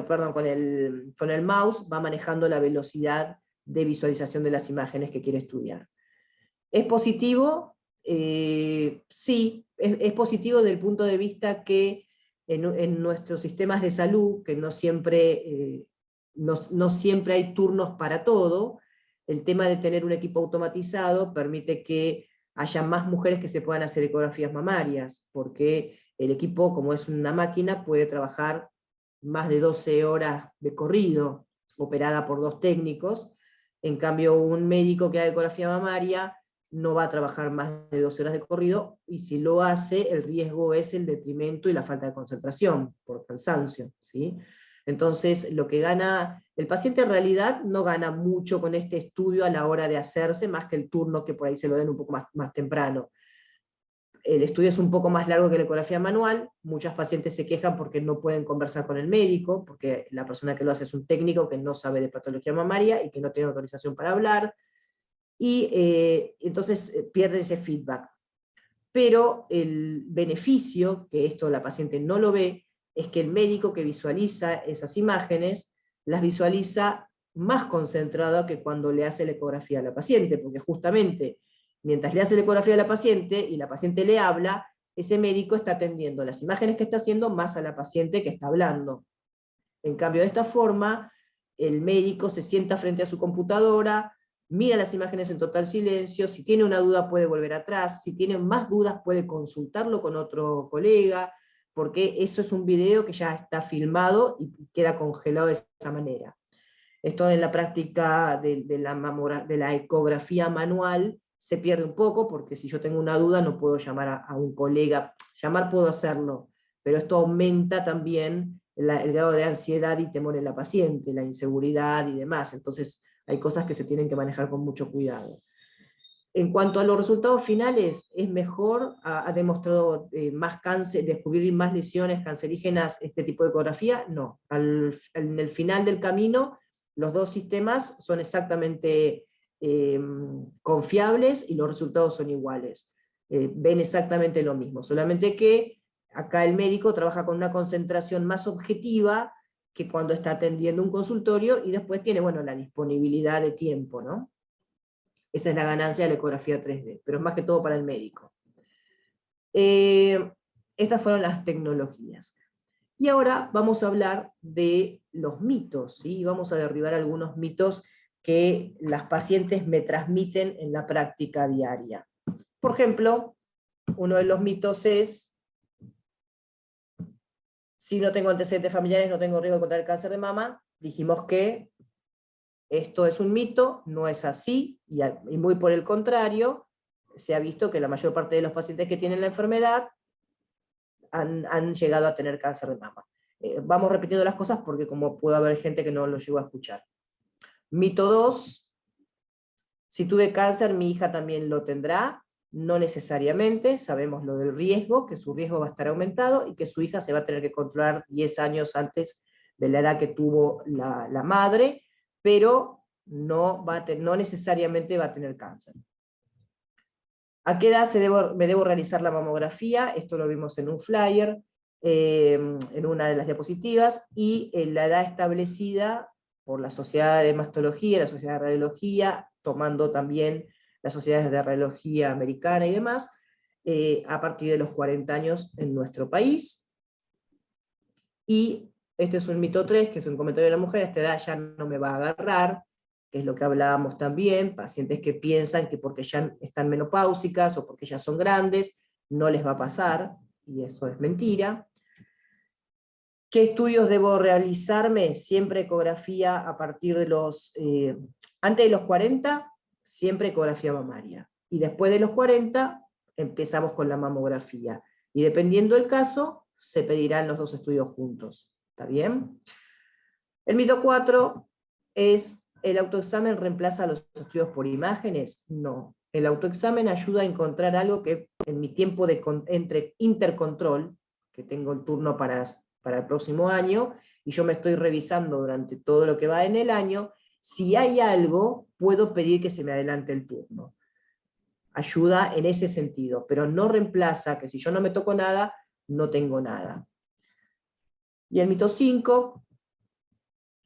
perdón, con el mouse va manejando la velocidad de visualización de las imágenes que quiere estudiar. ¿Es positivo? Sí, es positivo desde el punto de vista que en nuestros sistemas de salud, que no siempre hay turnos para todo, el tema de tener un equipo automatizado permite que haya más mujeres que se puedan hacer ecografías mamarias, porque el equipo, como es una máquina, puede trabajar más de 12 horas de corrido, operada por 2 técnicos. En cambio, un médico que haga ecografía mamaria no va a trabajar más de 12 horas de corrido, y si lo hace, el riesgo es el detrimento y la falta de concentración, por cansancio, ¿sí? Entonces, lo que gana, el paciente en realidad no gana mucho con este estudio a la hora de hacerse, más que el turno que por ahí se lo den un poco más temprano. El estudio es un poco más largo que la ecografía manual, muchas pacientes se quejan porque no pueden conversar con el médico, porque la persona que lo hace es un técnico que no sabe de patología mamaria y que no tiene autorización para hablar, y entonces pierde ese feedback. Pero el beneficio, que esto la paciente no lo ve, es que el médico que visualiza esas imágenes, las visualiza más concentrado que cuando le hace la ecografía a la paciente, porque justamente mientras le hace la ecografía a la paciente y la paciente le habla, ese médico está atendiendo las imágenes que está haciendo más a la paciente que está hablando. En cambio, de esta forma, el médico se sienta frente a su computadora, mira las imágenes en total silencio, si tiene una duda puede volver atrás, si tiene más dudas puede consultarlo con otro colega, porque eso es un video que ya está filmado y queda congelado de esa manera. Esto en la práctica de la ecografía manual se pierde un poco, porque si yo tengo una duda no puedo llamar a un colega, llamar puedo hacerlo, pero esto aumenta también el grado de ansiedad y temor en la paciente, la inseguridad y demás, entonces hay cosas que se tienen que manejar con mucho cuidado. En cuanto a los resultados finales, ¿es mejor? ¿Ha demostrado más cáncer, descubrir más lesiones cancerígenas este tipo de ecografía? No. En el final del camino, los 2 sistemas son exactamente confiables y los resultados son iguales. Ven exactamente lo mismo, solamente que acá el médico trabaja con una concentración más objetiva que cuando está atendiendo un consultorio, y después tiene, bueno, la disponibilidad de tiempo, ¿no? Esa es la ganancia de la ecografía 3D, pero es más que todo para el médico. Estas fueron las tecnologías. Y ahora vamos a hablar de los mitos, ¿sí? Vamos a derribar algunos mitos que las pacientes me transmiten en la práctica diaria. Por ejemplo, uno de los mitos es: si no tengo antecedentes familiares, no tengo riesgo de contraer cáncer de mama. Dijimos que esto es un mito, no es así, y muy por el contrario, se ha visto que la mayor parte de los pacientes que tienen la enfermedad han llegado a tener cáncer de mama. Vamos repitiendo las cosas porque como puede haber gente que no lo llegó a escuchar. Mito 2, si tuve cáncer, mi hija también lo tendrá. No necesariamente, sabemos lo del riesgo, que su riesgo va a estar aumentado y que su hija se va a tener que controlar 10 años antes de la edad que tuvo la madre, pero no necesariamente va a tener cáncer. ¿A qué edad me debo realizar la mamografía? Esto lo vimos en un flyer, en una de las diapositivas, y la edad establecida por la Sociedad de Mastología, la Sociedad de Radiología, tomando también las sociedades de radiología americana y demás, a partir de los 40 años en nuestro país. Y este es un mito 3, que es un comentario de la mujer: a esta edad ya no me va a agarrar, que es lo que hablábamos también, pacientes que piensan que porque ya están menopáusicas o porque ya son grandes, no les va a pasar, y eso es mentira. ¿Qué estudios debo realizarme? Siempre ecografía a partir de antes de los 40, siempre ecografía mamaria. Y después de los 40, empezamos con la mamografía. Y dependiendo del caso, se pedirán los 2 estudios juntos. ¿Está bien? El mito 4 es: ¿el autoexamen reemplaza los estudios por imágenes? No. El autoexamen ayuda a encontrar algo que en mi tiempo entre intercontrol, que tengo el turno para el próximo año, y yo me estoy revisando durante todo lo que va en el año, si hay algo, puedo pedir que se me adelante el turno. Ayuda en ese sentido, pero no reemplaza que si yo no me toco nada, no tengo nada. Y el mito 5,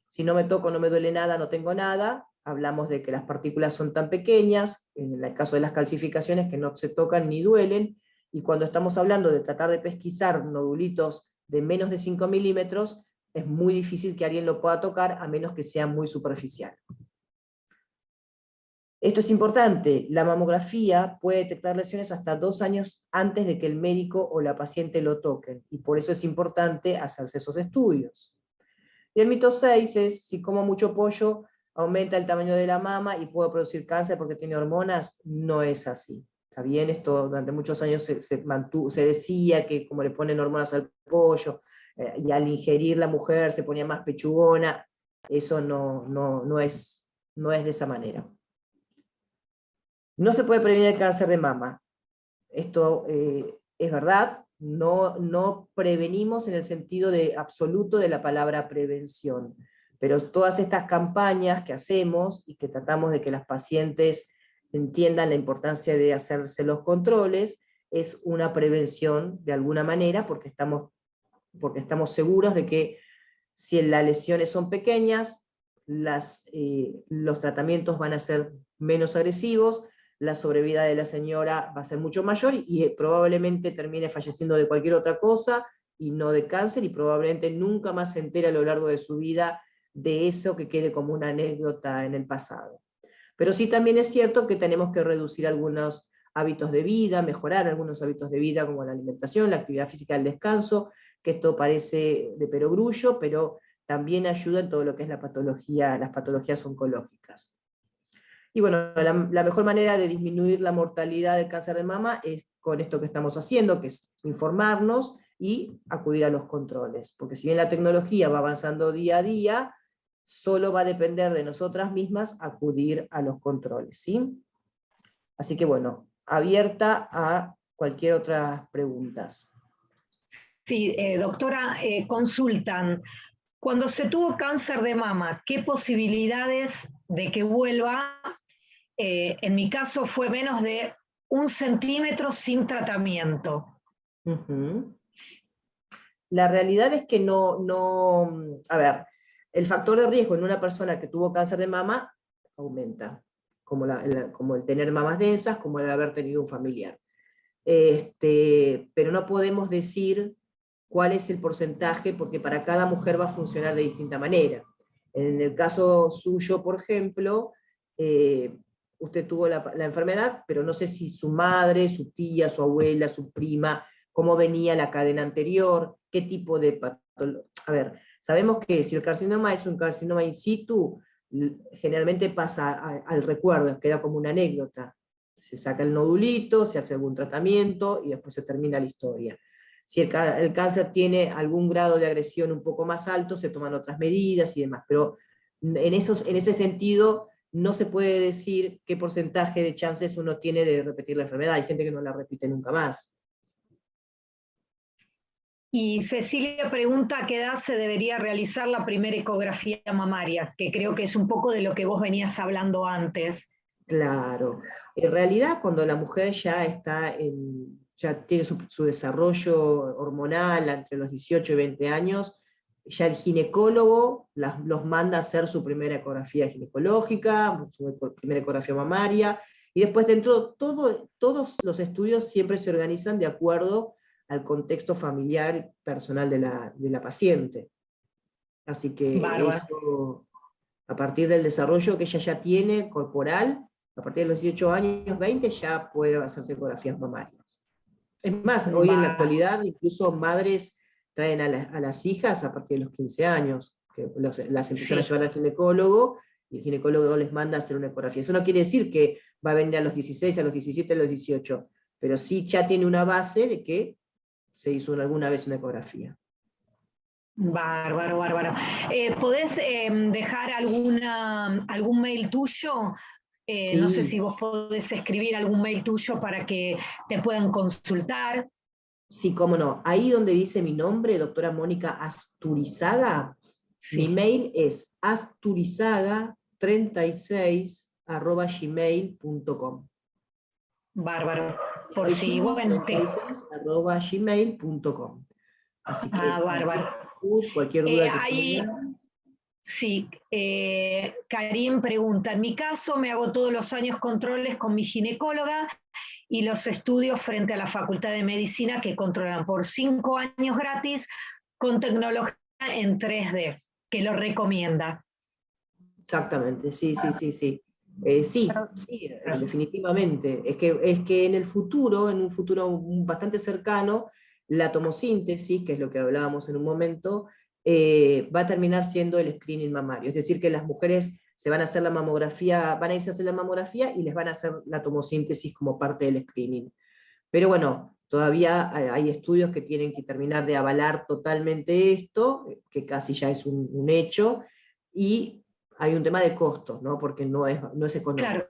si no me toco, no me duele nada, no tengo nada. Hablamos de que las partículas son tan pequeñas, en el caso de las calcificaciones, que no se tocan ni duelen, y cuando estamos hablando de tratar de pesquisar nodulitos de menos de 5 milímetros, es muy difícil que alguien lo pueda tocar, a menos que sea muy superficial. Esto es importante, la mamografía puede detectar lesiones hasta 2 años antes de que el médico o la paciente lo toquen, y por eso es importante hacerse esos estudios. Y el mito 6 es, si como mucho pollo, aumenta el tamaño de la mama y puedo producir cáncer porque tiene hormonas. No es así. Está bien, esto durante muchos años se decía que como le ponen hormonas al pollo, y al ingerir la mujer se ponía más pechugona. Eso no es de esa manera. No se puede prevenir el cáncer de mama. Esto es verdad, no prevenimos en el sentido de absoluto de la palabra prevención, pero todas estas campañas que hacemos y que tratamos de que las pacientes entiendan la importancia de hacerse los controles, es una prevención de alguna manera, porque estamos seguros de que si las lesiones son pequeñas, los tratamientos van a ser menos agresivos, la sobrevida de la señora va a ser mucho mayor y probablemente termine falleciendo de cualquier otra cosa y no de cáncer, y probablemente nunca más se entere a lo largo de su vida de eso, que quede como una anécdota en el pasado. Pero sí también es cierto que tenemos que reducir algunos hábitos de vida, mejorar algunos hábitos de vida como la alimentación, la actividad física, el descanso, que esto parece de perogrullo, pero también ayuda en todo lo que es las patologías oncológicas. Y bueno, la mejor manera de disminuir la mortalidad del cáncer de mama es con esto que estamos haciendo, que es informarnos y acudir a los controles. Porque si bien la tecnología va avanzando día a día, solo va a depender de nosotras mismas acudir a los controles, ¿sí? Así que bueno, abierta a cualquier otra preguntas. Sí, doctora, consultan, cuando se tuvo cáncer de mama, ¿qué posibilidades de que vuelva? En mi caso fue menos de 1 centímetro sin tratamiento. La realidad es que a ver, el factor de riesgo en una persona que tuvo cáncer de mama aumenta, como el tener mamas densas, como el haber tenido un familiar. Pero no podemos decir cuál es el porcentaje, porque para cada mujer va a funcionar de distinta manera. En el caso suyo, por ejemplo, usted tuvo la enfermedad, pero no sé si su madre, su tía, su abuela, su prima, cómo venía la cadena anterior, qué tipo de patología. A ver, sabemos que si el carcinoma es un carcinoma in situ, generalmente pasa al recuerdo, queda como una anécdota. Se saca el nodulito, se hace algún tratamiento y después se termina la historia. Si el cáncer tiene algún grado de agresión un poco más alto, se toman otras medidas y demás, pero en ese sentido no se puede decir qué porcentaje de chances uno tiene de repetir la enfermedad. Hay gente que no la repite nunca más. Y Cecilia pregunta a qué edad se debería realizar la primera ecografía mamaria, que creo que es un poco de lo que vos venías hablando antes. Claro. En realidad, cuando la mujer ya tiene su desarrollo hormonal entre los 18 y 20 años, ya el ginecólogo los manda a hacer su primera ecografía ginecológica, su primera ecografía mamaria, y después todos los estudios siempre se organizan de acuerdo al contexto familiar y personal de la paciente. Así que eso, a partir del desarrollo que ella ya tiene corporal, a partir de los 18 años, 20, ya puede hacerse ecografías mamarias. Es más, hoy en la actualidad incluso madres traen a las hijas a partir de los 15 años, que las empiezan a llevar al ginecólogo, y el ginecólogo les manda a hacer una ecografía. Eso no quiere decir que va a venir a los 16, a los 17, a los 18, pero sí ya tiene una base de que se hizo alguna vez una ecografía. Bárbaro, bárbaro. ¿Podés dejar algún mail tuyo? Sí. No sé si vos podés escribir algún mail tuyo para que te puedan consultar. Sí, cómo no. Ahí donde dice mi nombre, doctora Mónica Asturizaga, sí. Mi mail es asturizaga36@gmail.com. Bárbaro. Por si, bueno. 36@gmail.com. Así que bárbaro. Cualquier duda que ahí, tengan. Sí, Karim pregunta, en mi caso me hago todos los años controles con mi ginecóloga y los estudios frente a la Facultad de Medicina que controlan por 5 años gratis con tecnología en 3D, que lo recomienda. Exactamente, sí. Sí, sí, definitivamente. Es que en el futuro, en un futuro bastante cercano, la tomosíntesis, que es lo que hablábamos en un momento, va a terminar siendo el screening mamario. Es decir, que las mujeres se van a hacer la mamografía, van a irse a hacer la mamografía y les van a hacer la tomosíntesis como parte del screening. Pero bueno, todavía hay estudios que tienen que terminar de avalar totalmente esto, que casi ya es un hecho, y hay un tema de costos, ¿no? Porque no es económico. Claro,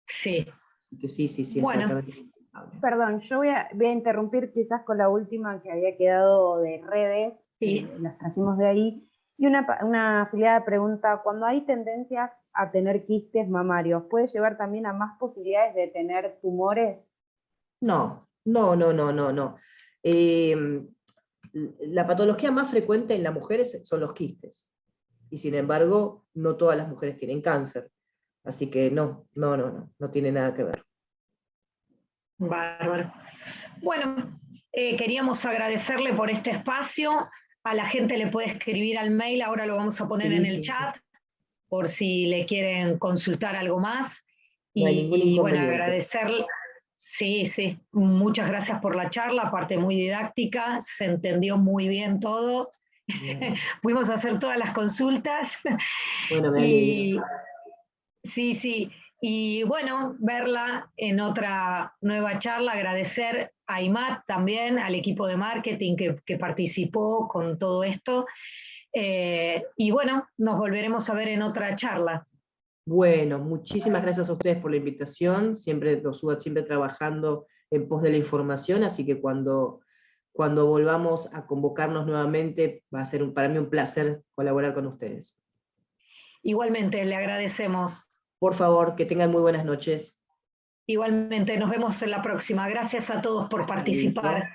sí. Así que sí, es Bueno. altamente indispensable. Perdón, yo voy a interrumpir quizás con la última que había quedado de redes, Sí. las trajimos de ahí, y una afiliada pregunta, cuando hay tendencias a tener quistes mamarios, ¿puede llevar también a más posibilidades de tener tumores? No. La patología más frecuente en las mujeres son los quistes, y sin embargo, no todas las mujeres tienen cáncer. Así que no tiene nada que ver. Bárbaro. Bueno, queríamos agradecerle por este espacio. A la gente le puede escribir al mail, ahora lo vamos a poner en el chat, por si le quieren consultar algo más. No hay ningún Y bueno, inconveniente. agradecerle. Sí, muchas gracias por la charla, aparte muy didáctica, se entendió muy bien todo. Pudimos hacer todas las consultas. Bueno, me y sí. Y bueno, verla en otra nueva charla, agradecer a IMAT también, al equipo de marketing que participó con todo esto. Y bueno, nos volveremos a ver en otra charla. Bueno, muchísimas gracias a ustedes por la invitación, siempre trabajando en pos de la información, así que cuando volvamos a convocarnos nuevamente, va a ser para mí un placer colaborar con ustedes. Igualmente, le agradecemos. Por favor, que tengan muy buenas noches. Igualmente, nos vemos en la próxima. Gracias a todos por participar.